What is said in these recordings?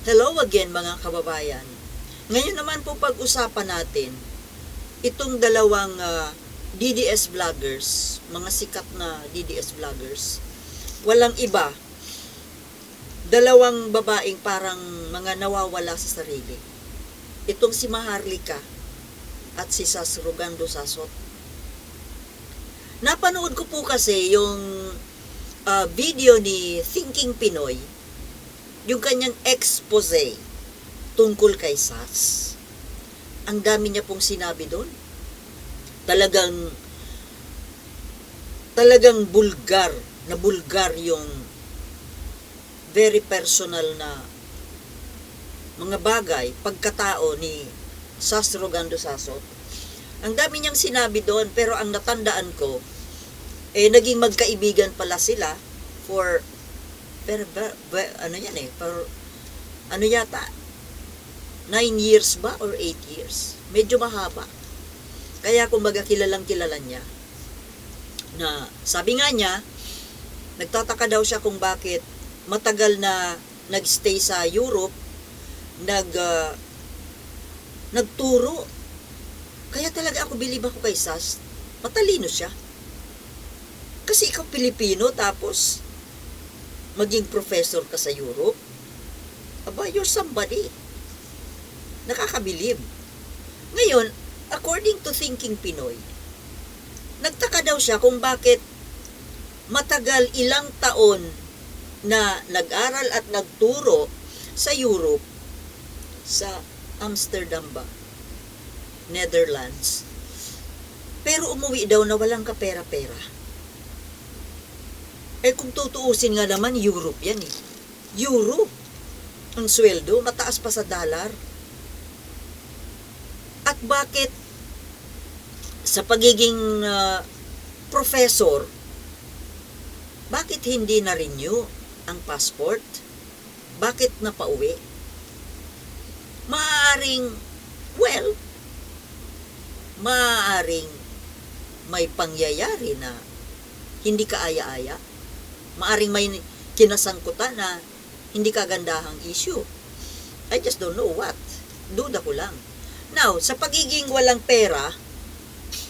Hello again mga kababayan. Ngayon naman po pag-usapan natin itong dalawang DDS vloggers, mga sikat na DDS vloggers. Walang iba, dalawang babaeng parang mga nawawala sa sarili. Itong si Maharlika at si Sas Rogando Sasot. Napanood ko po kasi yung video ni Thinking Pinoy, yung kanyang expose tungkol kay Sas. Ang dami niya pong sinabi doon. Talagang bulgar yung very personal na mga bagay, pagkatao ni Sas Rogando Sasot. Ang dami niyang sinabi doon, pero ang natandaan ko, naging magkaibigan pala sila for ano yata 9 years ba or 8 years, medyo mahaba. Kaya kumbaga kilalang kilala niya, na sabi nga niya, nagtataka daw siya kung bakit matagal na nagstay sa Europe, nagturo. Kaya talaga ako bilib ako kay Sas, matalino siya. Kasi ikaw Pilipino, tapos maging professor ka sa Europe. Aba, you're somebody. Nakakabilib. Ngayon, according to Thinking Pinoy, nagtaka daw siya kung bakit matagal ilang taon na nag-aral at nagturo sa Europe, sa Amsterdam ba, Netherlands, pero umuwi daw na walang kapera-pera. Kung tutuusin nga naman, Europe yan eh. Euro. Ang sweldo, mataas pa sa dollar. At bakit sa pagiging professor, bakit hindi na-renew ang passport? Bakit napauwi? Maaaring may pangyayari na hindi ka aya-aya. Maaring may kinasangkutan na hindi kagandahang issue. I just don't know what. Duda ko lang. Now, sa pagiging walang pera,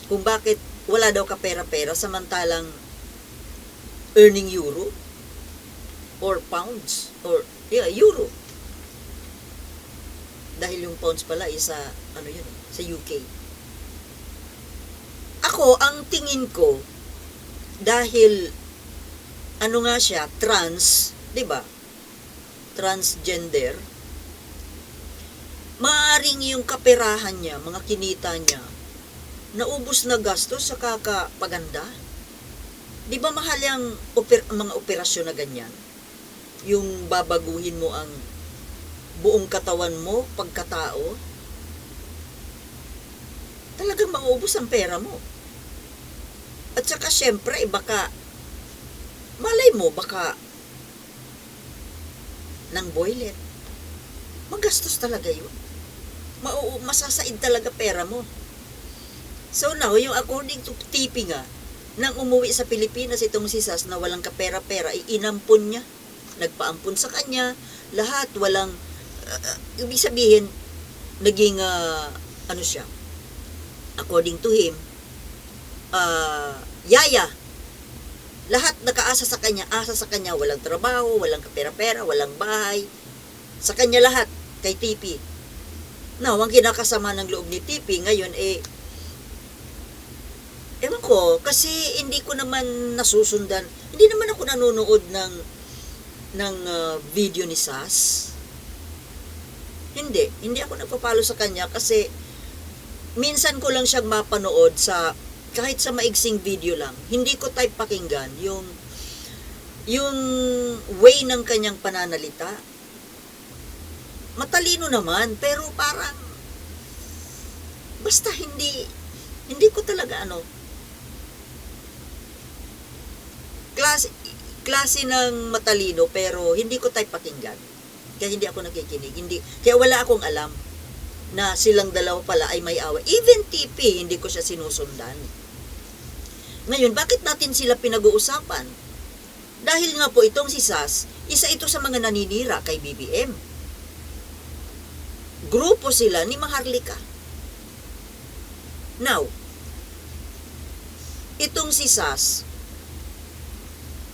kung bakit wala daw ka pera-pera samantalang earning euro or pounds or euro. Dahil yung pounds pala is sa sa UK. Ako, ang tingin ko, dahil nga siya, trans, 'di ba? Transgender. Maaring yung kaperahan niya, mga kinita niya, naubos na gastos sa kakapaganda. 'Di ba mahal yung mga operasyon na ganyan? Yung babaguhin mo ang buong katawan mo, pagkatao. Talagang mauubos ang pera mo. At saka syempre, baka malay mo, baka ng boylet. Magastos talaga yun. Masasaid talaga pera mo. So now, yung according to TP nga, nang umuwi sa Pilipinas itong si Sas na walang kapera-pera, inampun niya. Nagpaampun sa kanya. Lahat, walang, ibig sabihin, naging, siya, according to him, yaya. Lahat nakaasa sa kanya, walang trabaho, walang kapera-pera, walang bahay. Sa kanya lahat, kay TP. Now, ang kinakasama ng loob ni TP ngayon ewan ko, kasi hindi ko naman nasusundan, hindi naman ako nanonood ng video ni Sas. Hindi ako nagpapalo sa kanya kasi minsan ko lang siyang mapanood kahit sa maigsing video lang. Hindi ko type pakinggan yung way ng kanyang pananalita. Matalino naman, pero parang basta hindi ko talaga klase ng matalino, pero hindi ko type pakinggan. Kaya hindi ako nakikinig. Kaya wala akong alam na silang dalawa pala ay may away. Even TP, hindi ko siya sinusundan. Ngayon, bakit natin sila pinag-uusapan? Dahil nga po itong si Sas, isa ito sa mga naninira kay BBM. Grupo sila ni Maharlika. Now, itong si Sas,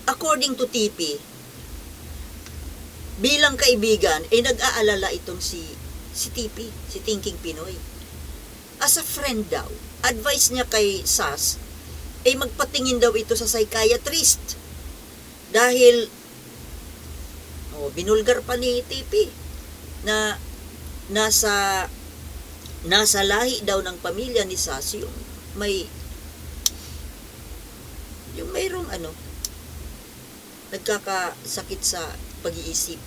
according to TP, bilang kaibigan, ay nag-aalala itong si TP, si Thinking Pinoy. As a friend daw, advice niya kay Sas, ay magpatingin daw ito sa psychiatrist. Dahil, binulgar pa ni TP, na nasa lahi daw ng pamilya ni Sas yung mayroong nagkakasakit sa pag-iisip.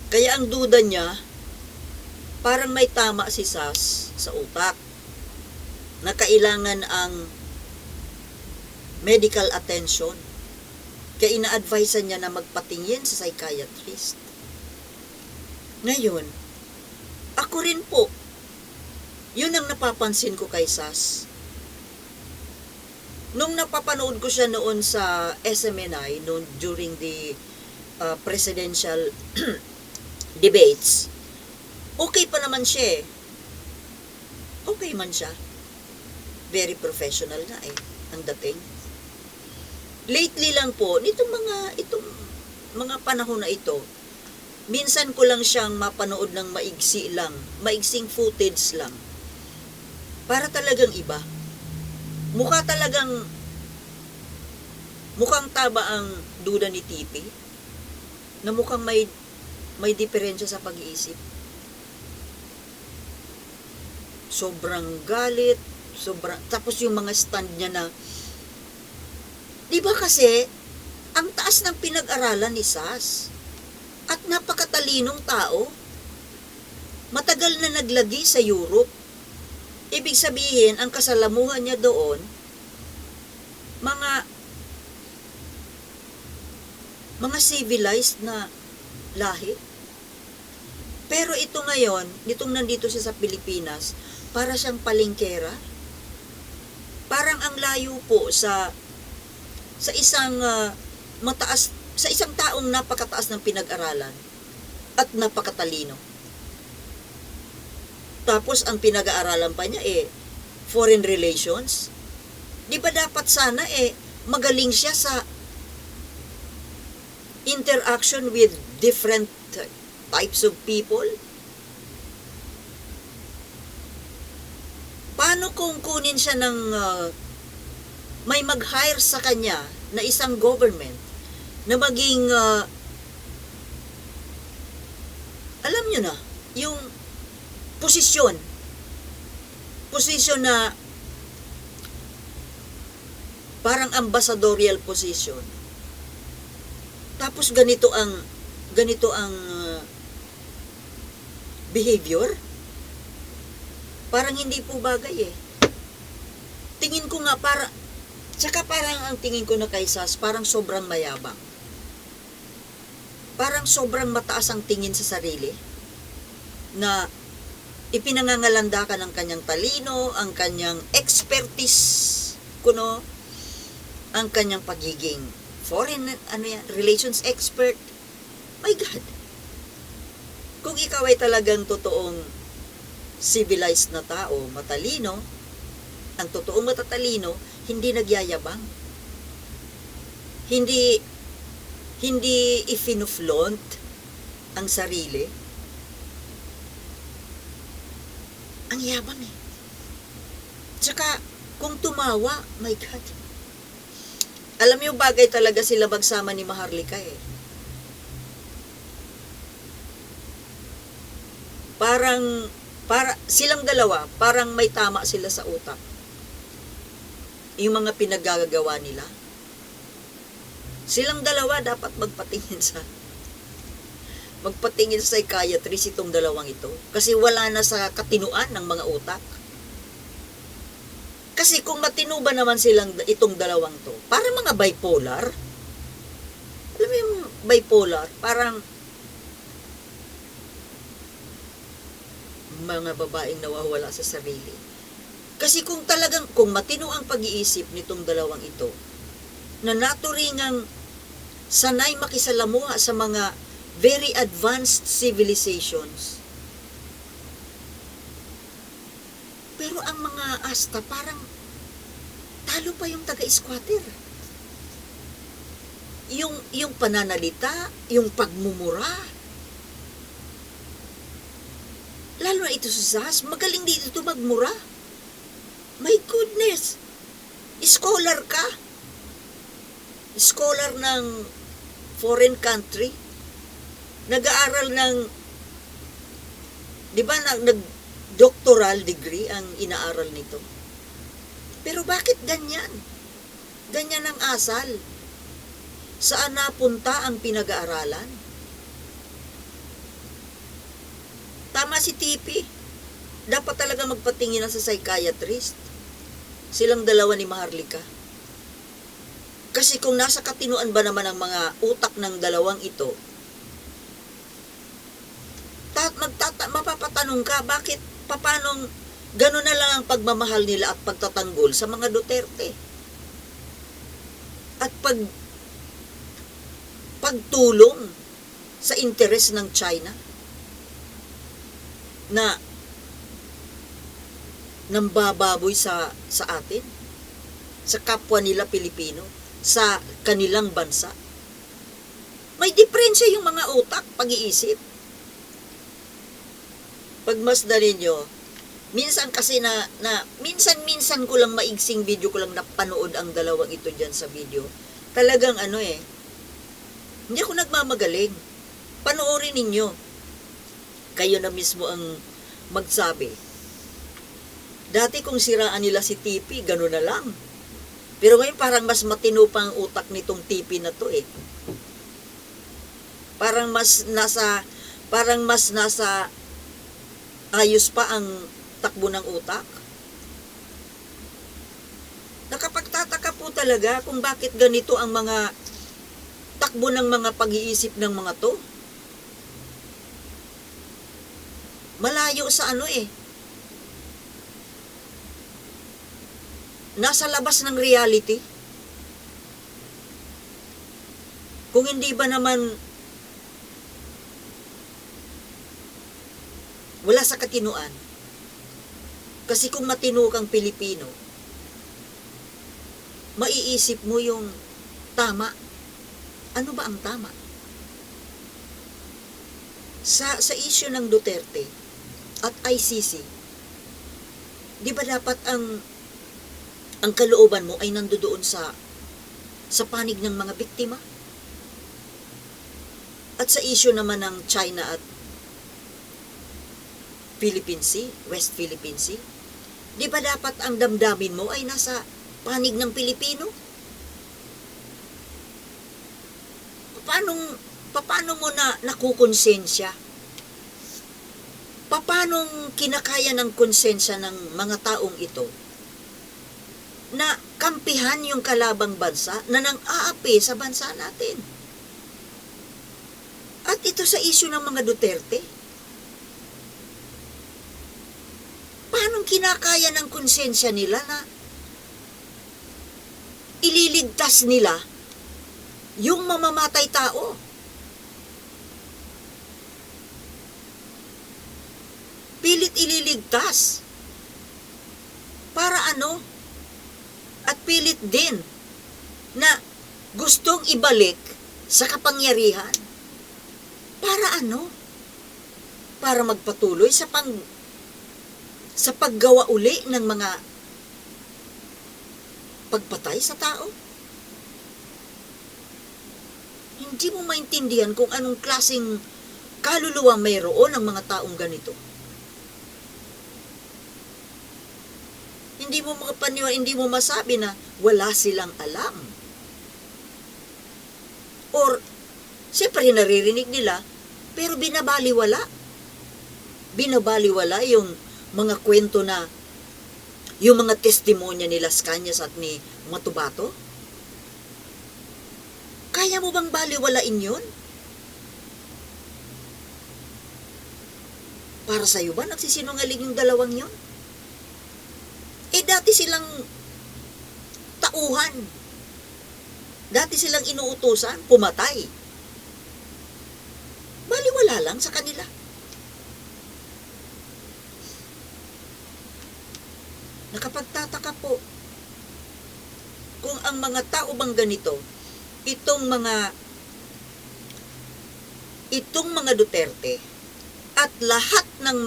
Kaya ang duda niya, parang may tama si Sas sa utak na kailangan ang medical attention. Kaya ina-advise niya na magpatingin sa psychiatrist. Ngayon, ako rin po, yun ang napapansin ko kay Sas. Nung napapanood ko siya noon sa SMNI, noon during the presidential debates, okay pa naman siya eh. Okay man siya. Very professional nga eh, ang dating. Lately lang po, itong mga panahon na ito, minsan ko lang siyang mapanood ng maigsing footage lang. Para talagang iba. Mukhang taba ang duda ni TP, na mukhang may diferensya sa pag-iisip. Sobrang galit, tapos yung mga stand niya na, di ba kasi, ang taas ng pinag-aralan ni Sas, at napakatalinong tao, matagal na naglagi sa Europe. Ibig sabihin, ang kasalamuhan niya doon, mga civilized na lahi. Pero ito ngayon, nitong nandito siya sa Pilipinas, para siyang palengkera. Parang ang layo po sa isang sa isang taong napakataas ng pinag-aralan at napakatalino. Tapos ang pinag-aaralan pa niya foreign relations. Di ba dapat sana magaling siya sa interaction with different types of people? Paano kung kunin siya ng may mag-hire sa kanya na isang government na maging alam nyo na, yung posisyon na parang ambassadorial position. Tapos ganito ang behavior. Parang hindi po bagay eh. Tingin ko nga tsaka parang ang tingin ko na kay Sas, parang sobrang mayabang. Parang sobrang mataas ang tingin sa sarili na ipinangangalanda ka ng kanyang talino, ang kanyang expertise, ang kanyang pagiging foreign relations expert. My God. Kung ikaw ay talagang totoong civilized na tao, matalino, ang totoong matatalino, hindi nagyayabang. Hindi ifinuflaunt ang sarili. Ang yabang eh. Tsaka, kung tumawa, my God. Alam niyo, bagay talaga sila magsama ni Maharlika eh. Silang dalawa, parang may tama sila sa utak. Yung mga pinaggagawa nila. Silang dalawa dapat magpatingin sa psychiatrist itong dalawang ito. Kasi wala na sa katinuan ng mga utak. Kasi kung matino ba naman itong dalawang to, parang mga bipolar. Alam mo yung bipolar, parang mga babaeng nawawala sa sarili. Kasi kung matino ang pag-iisip nitong dalawang ito, na naturingang sanay makisalamuha sa mga very advanced civilizations. Pero ang mga asta parang talo pa yung taga-squatter. Yung pananalita, yung pagmumura. Lalo na ito sa SAS, magaling dito magmura. My goodness! Scholar ka. Scholar ng foreign country. Nag-aaral ng, di ba, nag-doctoral degree ang inaaral nito. Pero bakit ganyan? Ganyan ang asal. Saan napunta ang pinag-aaralan? Tama si TP. Dapat talaga magpatingin sa psychiatrist. Silang dalawa ni Maharlika. Kasi kung nasa katinuan ba naman ang mga utak ng dalawang ito, mapapatanong ka, bakit, papanong gano'n na lang ang pagmamahal nila at pagtatanggol sa mga Duterte? At pagtulong sa interes ng China na nambababoy sa atin, sa kapwa nila Pilipino, sa kanilang bansa. May diferensya yung mga utak, pag-iisip. Pagmasdan ninyo, minsan kasi minsan ko lang maigsing video ko lang napanood ang dalawang ito dyan sa video. Talagang hindi ako nagmamagaling. Panoorin ninyo. Kayo na mismo ang magsabi. Dati kung siraan nila si TP, gano'n na lang. Pero ngayon parang mas matino pa ang utak nitong TP na to eh. Parang mas nasa ayos pa ang takbo ng utak. Nakapagtataka po talaga kung bakit ganito ang mga takbo ng mga pag-iisip ng mga to. Malayo sa nasa labas ng reality. Kung hindi ba naman wala sa katinuan. Kasi kung matino kang Pilipino, maiisip mo yung tama. Ano ba ang tama? Sa issue ng Duterte at ICC, di ba dapat ang kalooban mo ay nandoon sa panig ng mga biktima? At sa issue naman ng China at Philippine Sea, West Philippine Sea, di ba dapat ang damdamin mo ay nasa panig ng Pilipino? Paano mo nakukonsensya? Paano kinakaya ng konsensya ng mga taong ito na kampihan yung kalabang bansa na nang-aapi sa bansa natin? At ito sa issue ng mga Duterte, paano kinakaya ng konsensya nila na ililigtas nila yung mamamatay tao? Pilit ililigtas. Para ano? At pilit din na gustong ibalik sa kapangyarihan. Para ano? Para magpatuloy sa paggawa uli ng mga pagpatay sa tao? Hindi mo maintindihan kung anong klaseng kaluluwa mayroon ng mga taong ganito. Hindi mo makapaniwala, hindi mo masabi na wala silang alam. Or, siyempre naririnig nila, pero binabaliwala. Binabaliwala yung mga kwento na, yung mga testimonya ni Las Cañas at ni Matubato. Kaya mo bang baliwalain yun? Para sa'yo ba nagsisinungaling yung dalawang yun? Dati silang tauhan. Dati silang inuutusan, pumatay. Baliwala lang sa kanila. Nakapagtataka po kung ang mga tao bang ganito, itong mga Duterte at lahat ng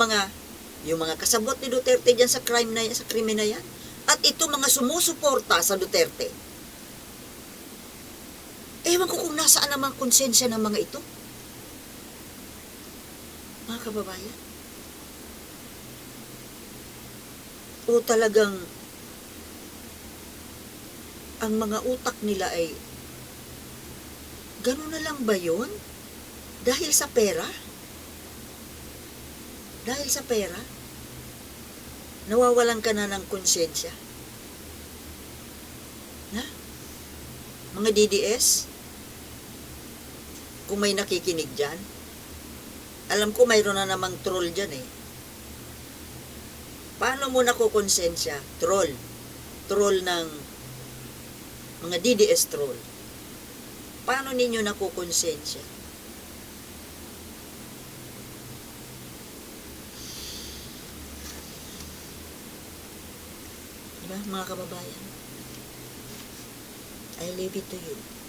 yung mga kasabot ni Duterte diyan sa krimen na yan, at itong mga sumusuporta sa Duterte. Ewan ko kung nasaan ang konsensya ng mga ito. Mga kababayan. O talagang ang mga utak nila ay gano'n na lang ba yun? Dahil sa pera? Dahil sa pera? Nawawalan ka na ng konsensya? Na? Mga DDS? Kung may nakikinig dyan, alam ko mayroon na namang troll dyan eh. Paano mo nakukonsensya? Troll. Troll ng mga DDS troll. Paano ninyo nakukonsensya? Diba, mga kababayan? I leave it to you.